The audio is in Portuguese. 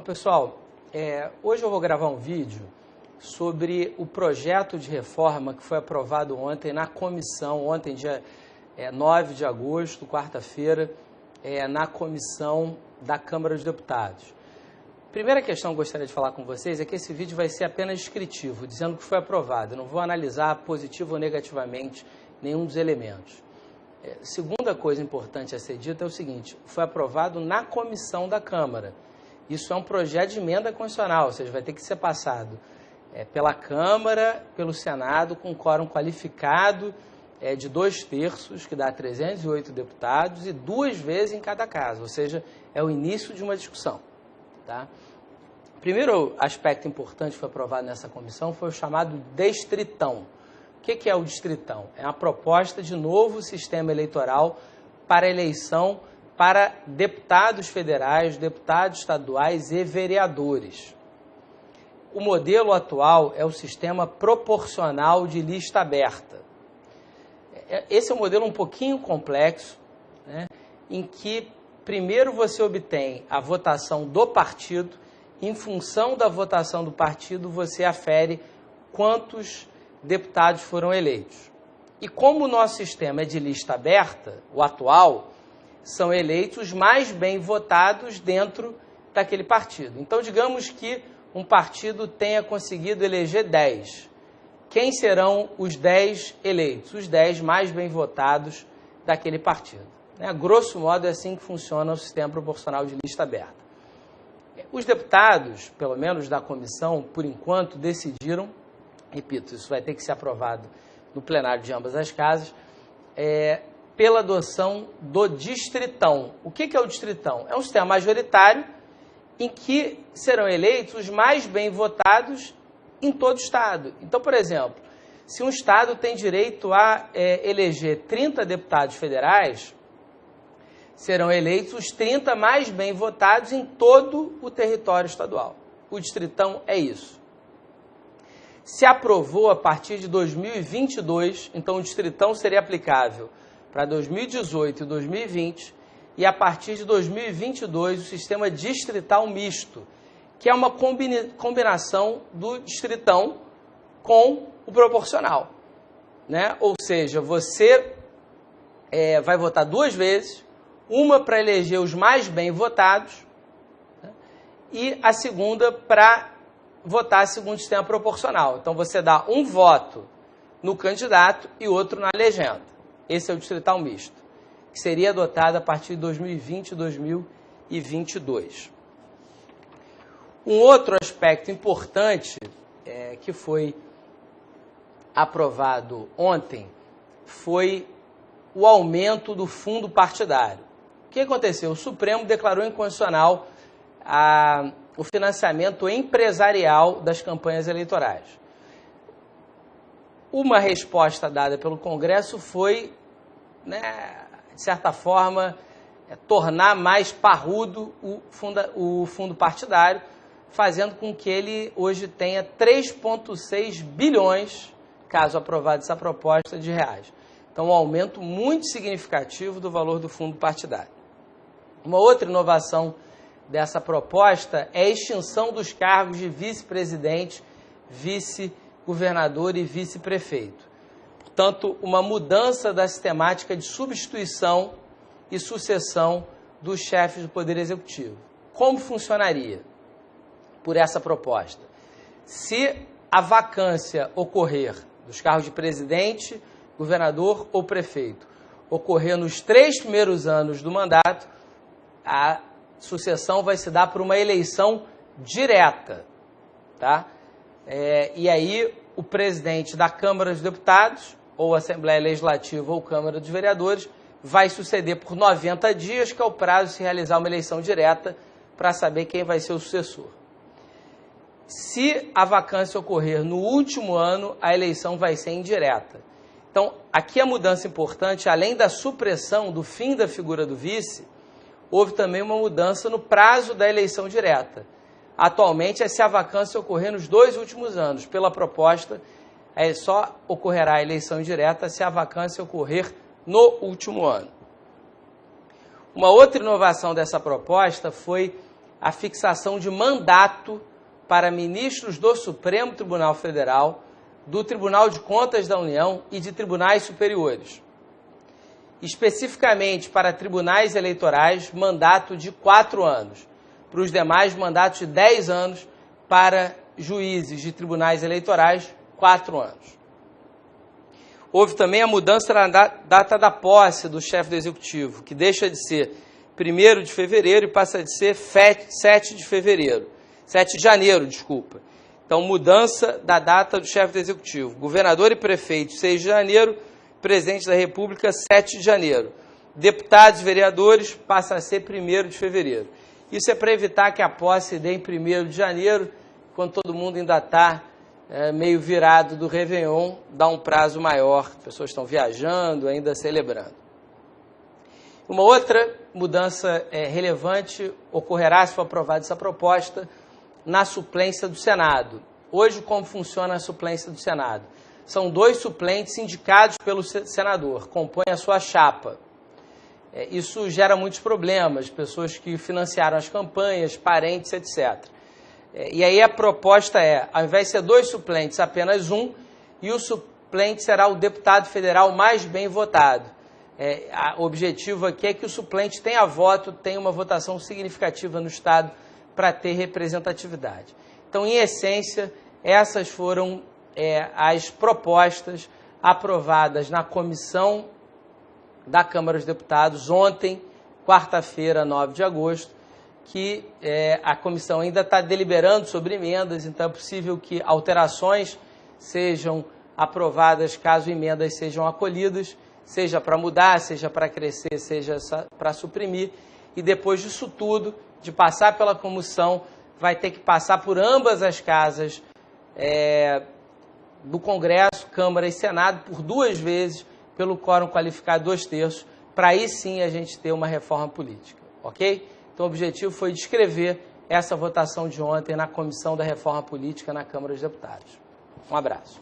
Pessoal, hoje eu vou gravar um vídeo sobre o projeto de reforma que foi aprovado ontem na comissão, dia 9 de agosto, quarta-feira, na comissão da Câmara dos Deputados. Primeira questão que eu gostaria de falar com vocês é que esse vídeo vai ser apenas descritivo, dizendo que foi aprovado. Eu não vou analisar positivo ou negativamente nenhum dos elementos. Segunda coisa importante a ser dita é o seguinte: foi aprovado na comissão da Câmara. Isso é um projeto de emenda constitucional, ou seja, vai ter que ser passado pela Câmara, pelo Senado, com quórum qualificado de 2/3, que dá 308 deputados, e 2 vezes em cada caso, ou seja, é o início de uma discussão. Tá? O primeiro aspecto importante que foi aprovado nessa comissão foi o chamado distritão. O que é o distritão? É uma proposta de novo sistema eleitoral para eleição para deputados federais, deputados estaduais e vereadores. O modelo atual é o sistema proporcional de lista aberta. Esse é um modelo um pouquinho complexo, né, em que primeiro você obtém a votação do partido, em função da votação do partido você afere quantos deputados foram eleitos. E como o nosso sistema é de lista aberta, o atual, são eleitos os mais bem votados dentro daquele partido. Então, digamos que um partido tenha conseguido eleger 10. Quem serão os 10 eleitos? Os 10 mais bem votados daquele partido. Grosso modo, é assim que funciona o sistema proporcional de lista aberta. Os deputados, pelo menos da comissão, por enquanto, decidiram, repito, isso vai ter que ser aprovado no plenário de ambas as casas, pela adoção do distritão. O que é o distritão? É um sistema majoritário em que serão eleitos os mais bem votados em todo o estado. Então, por exemplo, se um estado tem direito a eleger 30 deputados federais, serão eleitos os 30 mais bem votados em todo o território estadual. O distritão é isso. Se aprovou a partir de 2022, então o distritão seria aplicável para 2018 e 2020, e a partir de 2022 o sistema distrital misto, que é uma combinação do distritão com o proporcional, né? Ou seja, você vai votar 2 vezes, uma para eleger os mais bem votados, né? E a segunda para votar segundo o sistema proporcional. Então você dá um voto no candidato e outro na legenda. Esse é o distrital misto, que seria adotado a partir de 2020 e 2022. Um outro aspecto importante que foi aprovado ontem foi o aumento do fundo partidário. O que aconteceu? O Supremo declarou inconstitucional o financiamento empresarial das campanhas eleitorais. Uma resposta dada pelo Congresso foi, de certa forma, tornar mais parrudo o fundo partidário, fazendo com que ele hoje tenha 3,6 bilhões, caso aprovada essa proposta, de reais. Então, um aumento muito significativo do valor do fundo partidário. Uma outra inovação dessa proposta é a extinção dos cargos de vice-presidente, vice-governador e vice-prefeito. Portanto, uma mudança da sistemática de substituição e sucessão dos chefes do Poder Executivo. Como funcionaria por essa proposta? Se a vacância ocorrer dos cargos de presidente, governador ou prefeito, ocorrer nos 3 primeiros anos do mandato, a sucessão vai se dar por uma eleição direta, tá? E aí o presidente da Câmara dos Deputados, ou Assembleia Legislativa ou Câmara dos Vereadores, vai suceder por 90 dias, que é o prazo de se realizar uma eleição direta para saber quem vai ser o sucessor. Se a vacância ocorrer no último ano, a eleição vai ser indireta. Então, aqui a mudança importante, além da supressão do fim da figura do vice, houve também uma mudança no prazo da eleição direta. Atualmente, se a vacância ocorrer nos 2 últimos anos. Pela proposta, só ocorrerá a eleição direta se a vacância ocorrer no último ano. Uma outra inovação dessa proposta foi a fixação de mandato para ministros do Supremo Tribunal Federal, do Tribunal de Contas da União e de tribunais superiores. Especificamente para tribunais eleitorais, mandato de 4 anos. Para os demais, mandato de 10 anos. Para juízes de tribunais eleitorais, 4 anos. Houve também a mudança na data da posse do chefe do Executivo, que deixa de ser 1º de fevereiro e passa de ser 7 de janeiro. Então, mudança da data do chefe do Executivo. Governador e prefeito, 6 de janeiro, presidente da República, 7 de janeiro. Deputados e vereadores, passa a ser 1º de fevereiro. Isso é para evitar que a posse dê em 1º de janeiro, quando todo mundo ainda está meio virado do Réveillon, dá um prazo maior, pessoas estão viajando, ainda celebrando. Uma outra mudança relevante ocorrerá, se for aprovada essa proposta, na suplência do Senado. Hoje, como funciona a suplência do Senado? São 2 suplentes indicados pelo senador, compõem a sua chapa. Isso gera muitos problemas, pessoas que financiaram as campanhas, parentes, etc. E aí a proposta ao invés de ser 2 suplentes, apenas 1, e o suplente será o deputado federal mais bem votado. O objetivo aqui é que o suplente tenha voto, tenha uma votação significativa no Estado para ter representatividade. Então, em essência, essas foram as propostas aprovadas na comissão da Câmara dos Deputados ontem, quarta-feira, 9 de agosto, que a comissão ainda está deliberando sobre emendas, então é possível que alterações sejam aprovadas caso emendas sejam acolhidas, seja para mudar, seja para crescer, seja para suprimir, e depois disso tudo, de passar pela comissão, vai ter que passar por ambas as casas do Congresso, Câmara e Senado, por 2 vezes, pelo quórum qualificado 2/3, para aí sim a gente ter uma reforma política, ok? Então o objetivo foi descrever essa votação de ontem na Comissão da Reforma Política na Câmara dos Deputados. Um abraço.